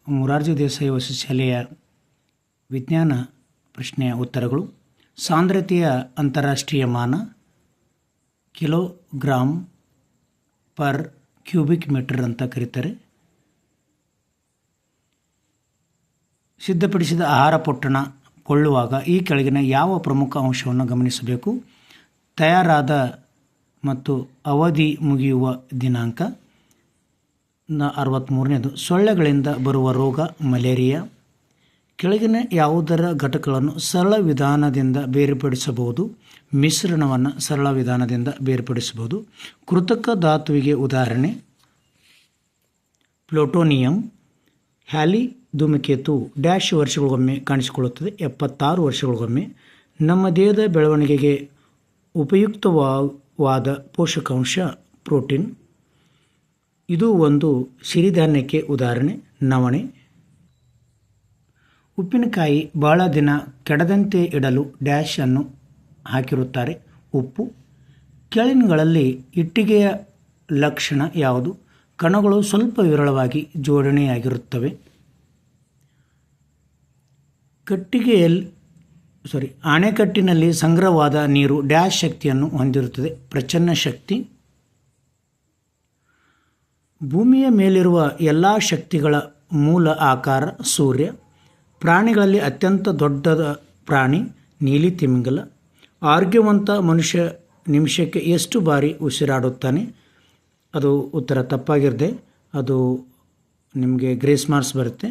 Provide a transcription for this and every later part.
ಮೊರಾರ್ಜಿ ದೇಸಾಯಿ ವಸತಿ ಶಾಲೆಯ ವಿಜ್ಞಾನ ಪ್ರಶ್ನೆಯ ಉತ್ತರಗಳು. ಸಾಂದ್ರತೆಯ ಅಂತಾರಾಷ್ಟ್ರೀಯ ಮಾನ ಕಿಲೋಗ್ರಾಂ ಪರ್ ಕ್ಯೂಬಿಕ್ ಮೀಟರ್ ಅಂತ ಕರೀತಾರೆ. ಸಿದ್ಧಪಡಿಸಿದ ಆಹಾರ ಪೊಟ್ಟಣ ಕೊಳ್ಳುವಾಗ ಈ ಕೆಳಗಿನ ಯಾವ ಪ್ರಮುಖ ಅಂಶವನ್ನು ಗಮನಿಸಬೇಕು? ತಯಾರಾದ ಮತ್ತು ಅವಧಿ ಮುಗಿಯುವ ದಿನಾಂಕ. 63ನೇದು, ಸೊಳ್ಳೆಗಳಿಂದ ಬರುವ ರೋಗ ಮಲೇರಿಯಾ. ಕೆಳಗಿನ ಯಾವುದರ ಘಟಕಗಳನ್ನು ಸರಳ ವಿಧಾನದಿಂದ ಬೇರ್ಪಡಿಸಬಹುದು? ಮಿಶ್ರಣವನ್ನು ಸರಳ ವಿಧಾನದಿಂದ ಬೇರ್ಪಡಿಸಬಹುದು. ಕೃತಕ ಧಾತುವಿಗೆ ಉದಾಹರಣೆ ಪ್ಲೂಟೋನಿಯಂ. ಹ್ಯಾಲಿ ಧೂಮಕೇತು ಡ್ಯಾಶ್ ವರ್ಷಗಳಿಗೊಮ್ಮೆ ಕಾಣಿಸಿಕೊಳ್ಳುತ್ತದೆ, 76 ವರ್ಷಗಳಿಗೊಮ್ಮೆ. ನಮ್ಮ ದೇಹದ ಬೆಳವಣಿಗೆಗೆ ಉಪಯುಕ್ತವಾದ ಪೋಷಕಾಂಶ ಪ್ರೋಟೀನ್. ಇದು ಒಂದು ಸಿರಿಧಾನ್ಯಕ್ಕೆ ಉದಾಹರಣೆ ನವಣೆ. ಉಪ್ಪಿನಕಾಯಿ ಬಹಳ ದಿನ ಕೆಡದಂತೆ ಇಡಲು ಡ್ಯಾಶ್ ಅನ್ನು ಹಾಕಿರುತ್ತಾರೆ, ಉಪ್ಪು. ಕೆಳಗಿನಗಳಲ್ಲಿ ಇಟ್ಟಿಗೆಯ ಲಕ್ಷಣ ಯಾವುದು? ಕಣಗಳು ಸ್ವಲ್ಪ ವಿರಳವಾಗಿ ಜೋಡಣೆಯಾಗಿರುತ್ತವೆ. ಅಣೆಕಟ್ಟಿನಲ್ಲಿ ಸಂಗ್ರಹವಾದ ನೀರು ಡ್ಯಾಶ್ ಶಕ್ತಿಯನ್ನು ಹೊಂದಿರುತ್ತದೆ, ಪ್ರಚನ್ನ ಶಕ್ತಿ. ಭೂಮಿಯ ಮೇಲಿರುವ ಎಲ್ಲ ಶಕ್ತಿಗಳ ಮೂಲ ಆಕಾರ ಸೂರ್ಯ. ಪ್ರಾಣಿಗಳಲ್ಲಿ ಅತ್ಯಂತ ದೊಡ್ಡದ ಪ್ರಾಣಿ ನೀಲಿ ತಿಮಿಂಗಲ. ಆರೋಗ್ಯವಂತ ಮನುಷ್ಯ ನಿಮಿಷಕ್ಕೆ ಎಷ್ಟು ಬಾರಿ ಉಸಿರಾಡುತ್ತಾನೆ? ಅದು ಉತ್ತರ ತಪ್ಪಾಗಿರದೆ ಅದು ನಿಮಗೆ ಗ್ರೇಸ್ ಮಾರ್ಕ್ಸ್ ಬರುತ್ತೆ.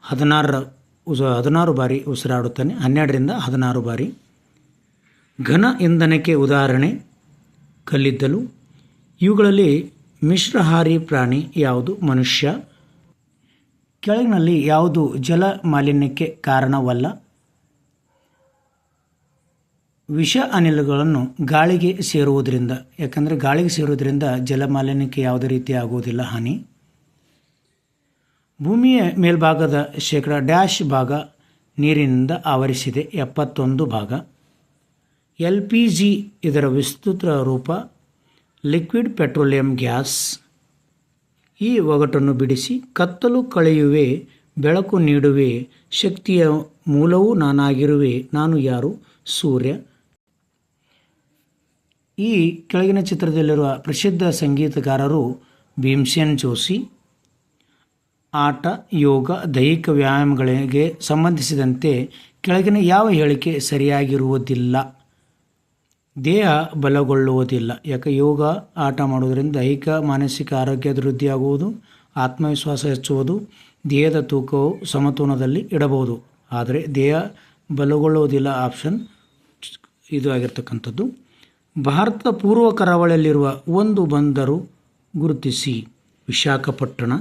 16 ಬಾರಿ ಉಸಿರಾಡುತ್ತಾನೆ, 12ರಿಂದ 16 ಬಾರಿ. ಘನ ಇಂಧನಕ್ಕೆ ಉದಾಹರಣೆ ಕಲ್ಲಿದ್ದಲು. ಇವುಗಳಲ್ಲಿ ಮಿಶ್ರಹಾರಿ ಪ್ರಾಣಿ ಯಾವುದು? ಮನುಷ್ಯ. ಕೆಳಗಿನಲ್ಲಿ ಯಾವುದು ಜಲ ಮಾಲಿನ್ಯಕ್ಕೆ ಕಾರಣವಲ್ಲ? ವಿಷ ಅನಿಲಗಳನ್ನು ಗಾಳಿಗೆ ಸೇರುವುದರಿಂದ. ಯಾಕಂದರೆ ಗಾಳಿಗೆ ಸೇರುವುದರಿಂದ ಜಲ ಮಾಲಿನ್ಯಕ್ಕೆ ಯಾವುದೇ ರೀತಿ ಆಗುವುದಿಲ್ಲ ಹಾನಿ. ಭೂಮಿಯ ಮೇಲ್ಭಾಗದ ಶೇಕಡ ಡ್ಯಾಶ್ ಭಾಗ ನೀರಿನಿಂದ ಆವರಿಸಿದೆ, 71 ಭಾಗ. LPG ಇದರ ವಿಸ್ತೃತ ರೂಪ ಲಿಕ್ವಿಡ್ ಪೆಟ್ರೋಲಿಯಂ ಗ್ಯಾಸ್. ಈ ಒಗಟನ್ನು ಬಿಡಿಸಿ. ಕತ್ತಲು ಕಳೆಯುವೆ, ಬೆಳಕು ನೀಡುವೆ, ಶಕ್ತಿಯ ಮೂಲವೂ ನಾನಾಗಿರುವೆ, ನಾನು ಯಾರು? ಸೂರ್ಯ. ಈ ಕೆಳಗಿನ ಚಿತ್ರದಲ್ಲಿರುವ ಪ್ರಸಿದ್ಧ ಸಂಗೀತಗಾರರು ಭೀಮ್ಸೇನ್ ಜೋಶಿ. ಆಟ, ಯೋಗ, ದೈಹಿಕ ವ್ಯಾಯಾಮಗಳಿಗೆ ಸಂಬಂಧಿಸಿದಂತೆ ಕೆಳಗಿನ ಯಾವ ಹೇಳಿಕೆ ಸರಿಯಾಗಿರುವುದಿಲ್ಲ? ದೇಹ ಬಲಗೊಳ್ಳುವುದಿಲ್ಲ. ಯಾಕೆ? ಯೋಗ, ಆಟ ಮಾಡುವುದರಿಂದ ದೈಹಿಕ ಮಾನಸಿಕ ಆರೋಗ್ಯ ವೃದ್ಧಿಯಾಗುವುದು, ಆತ್ಮವಿಶ್ವಾಸ ಹೆಚ್ಚುವುದು, ದೇಹದ ತೂಕವು ಸಮತೋಲನದಲ್ಲಿ ಇಡಬಹುದು. ಆದರೆ ದೇಹ ಬಲಗೊಳ್ಳುವುದಿಲ್ಲ ಆಪ್ಷನ್ ಇದು ಆಗಿರ್ತಕ್ಕಂಥದ್ದು. ಭಾರತದ ಪೂರ್ವ ಕರಾವಳಿಯಲ್ಲಿರುವ ಒಂದು ಬಂದರು ಗುರುತಿಸಿ. ವಿಶಾಖಪಟ್ಟಣ.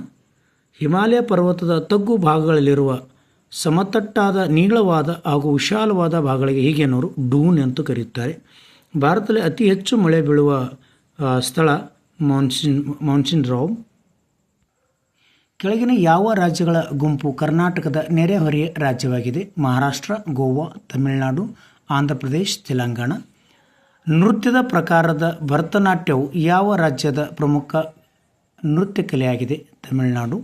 ಹಿಮಾಲಯ ಪರ್ವತದ ತಗ್ಗು ಭಾಗಗಳಲ್ಲಿರುವ ಸಮತಟ್ಟಾದ ನೀಳವಾದ ಹಾಗೂ ವಿಶಾಲವಾದ ಭಾಗಗಳಿಗೆ ಹೀಗೇನವರು ಡೂನ್ ಎಂದು ಕರೆಯುತ್ತಾರೆ. ಭಾರತದಲ್ಲಿ ಅತಿ ಹೆಚ್ಚು ಮಳೆ ಬೀಳುವ ಸ್ಥಳ ಮಾನ್ಸೂನ್ ರಾವ್. ಕೆಳಗಿನ ಯಾವ ರಾಜ್ಯಗಳ ಗುಂಪು ಕರ್ನಾಟಕದ ನೆರೆಹೊರೆಯ ರಾಜ್ಯವಾಗಿದೆ? ಮಹಾರಾಷ್ಟ್ರ, ಗೋವಾ, ತಮಿಳುನಾಡು, ಆಂಧ್ರ ಪ್ರದೇಶ್, ತೆಲಂಗಾಣ. ನೃತ್ಯದ ಪ್ರಕಾರದ ಭರತನಾಟ್ಯವು ಯಾವ ರಾಜ್ಯದ ಪ್ರಮುಖ ನೃತ್ಯ ಕಲೆಯಾಗಿದೆ? ತಮಿಳುನಾಡು.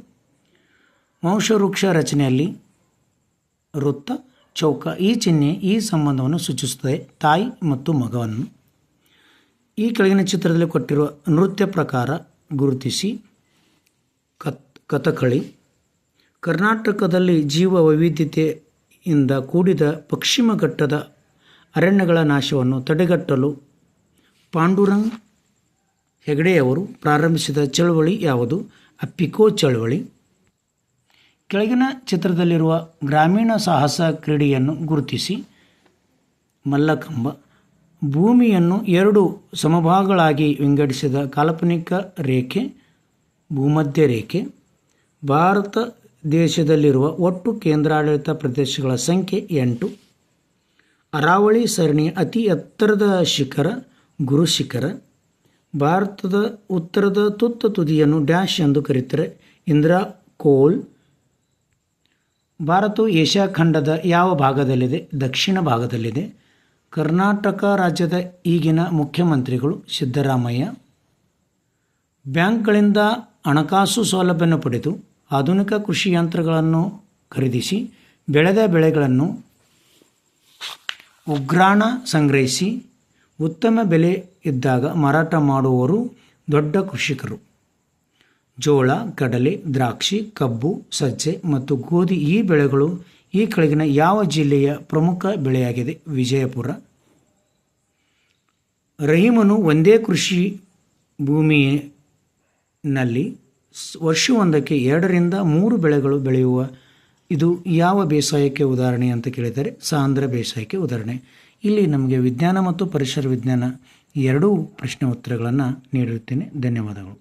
ವಂಶವೃಕ್ಷ ರಚನೆಯಲ್ಲಿ ವೃತ್ತ, ಚೌಕ ಈ ಚಿಹ್ನೆ ಈ ಸಂಬಂಧವನ್ನು ಸೂಚಿಸುತ್ತದೆ, ತಾಯಿ ಮತ್ತು ಮಗವನ್ನು. ಈ ಕೆಳಗಿನ ಚಿತ್ರದಲ್ಲಿ ಕೊಟ್ಟಿರುವ ನೃತ್ಯ ಪ್ರಕಾರ ಗುರುತಿಸಿ. ಕಥಕಳಿ. ಕರ್ನಾಟಕದಲ್ಲಿ ಜೀವ ವೈವಿಧ್ಯತೆಯಿಂದ ಕೂಡಿದ ಪಶ್ಚಿಮ ಘಟ್ಟದ ಅರಣ್ಯಗಳ ನಾಶವನ್ನು ತಡೆಗಟ್ಟಲು ಪಾಂಡುರಂಗ್ ಹೆಗಡೆಯವರು ಪ್ರಾರಂಭಿಸಿದ ಚಳವಳಿ ಯಾವುದು? ಅಪ್ಪಿಕೋ ಚಳವಳಿ. ಕೆಳಗಿನ ಚಿತ್ರದಲ್ಲಿರುವ ಗ್ರಾಮೀಣ ಸಾಹಸ ಕ್ರೀಡೆಯನ್ನು ಗುರುತಿಸಿ. ಮಲ್ಲಕಂಬ. ಭೂಮಿಯನ್ನು 2 ಸಮಭಾಗಗಳಾಗಿ ವಿಂಗಡಿಸಿದ ಕಾಲ್ಪನಿಕ ರೇಖೆ ಭೂಮಧ್ಯ ರೇಖೆ. ಭಾರತ ದೇಶದಲ್ಲಿರುವ ಒಟ್ಟು ಕೇಂದ್ರಾಡಳಿತ ಪ್ರದೇಶಗಳ ಸಂಖ್ಯೆ 8. ಅರಾವಳಿ ಸರಣಿಯ ಅತಿ ಎತ್ತರದ ಶಿಖರ ಗುರು ಶಿಖರ. ಭಾರತದ ಉತ್ತರದ ತುತ್ತ ತುದಿಯನ್ನು ಡ್ಯಾಶ್ ಎಂದು ಕರೆಯುತ್ತಾರೆ, ಇಂದಿರಾ ಕೋಲ್. ಭಾರತವು ಏಷ್ಯಾ ಖಂಡದ ಯಾವ ಭಾಗದಲ್ಲಿದೆ? ದಕ್ಷಿಣ ಭಾಗದಲ್ಲಿದೆ. ಕರ್ನಾಟಕ ರಾಜ್ಯದ ಈಗಿನ ಮುಖ್ಯಮಂತ್ರಿಗಳು ಸಿದ್ದರಾಮಯ್ಯ. ಬ್ಯಾಂಕ್ಗಳಿಂದ ಹಣಕಾಸು ಸೌಲಭ್ಯವನ್ನು ಪಡೆದು ಆಧುನಿಕ ಕೃಷಿ ಯಂತ್ರಗಳನ್ನು ಖರೀದಿಸಿ ಬೆಳೆದ ಬೆಳೆಗಳನ್ನು ಉಗ್ರಾಣ ಸಂಗ್ರಹಿಸಿ ಉತ್ತಮ ಬೆಲೆ ಇದ್ದಾಗ ಮಾರಾಟ ಮಾಡುವವರು ದೊಡ್ಡ ಕೃಷಿಕರು. ಜೋಳ, ಕಡಲೆ, ದ್ರಾಕ್ಷಿ, ಕಬ್ಬು, ಸಜ್ಜೆ ಮತ್ತು ಗೋಧಿ ಈ ಬೆಳೆಗಳು ಈ ಕೆಳಗಿನ ಯಾವ ಜಿಲ್ಲೆಯ ಪ್ರಮುಖ ಬೆಳೆಯಾಗಿದೆ? ವಿಜಯಪುರ. ರಹೀಮನು ಒಂದೇ ಕೃಷಿ ಭೂಮಿಯಲ್ಲಿ ವರ್ಷವೊಂದಕ್ಕೆ 2 ರಿಂದ 3 ಬೆಳೆಗಳು ಬೆಳೆಯುವ ಇದು ಯಾವ ಬೇಸಾಯಕ್ಕೆ ಉದಾಹರಣೆ ಅಂತ ಕೇಳಿದರೆ ಸಾಂದ್ರ ಬೇಸಾಯಕ್ಕೆ ಉದಾಹರಣೆ. ಇಲ್ಲಿ ನಮಗೆ ವಿಜ್ಞಾನ ಮತ್ತು ಪರಿಸರ ವಿಜ್ಞಾನ ಎರಡೂ ಪ್ರಶ್ನೆ ಉತ್ತರಗಳನ್ನು ನೀಡಿರುತ್ತೇನೆ. ಧನ್ಯವಾದಗಳು.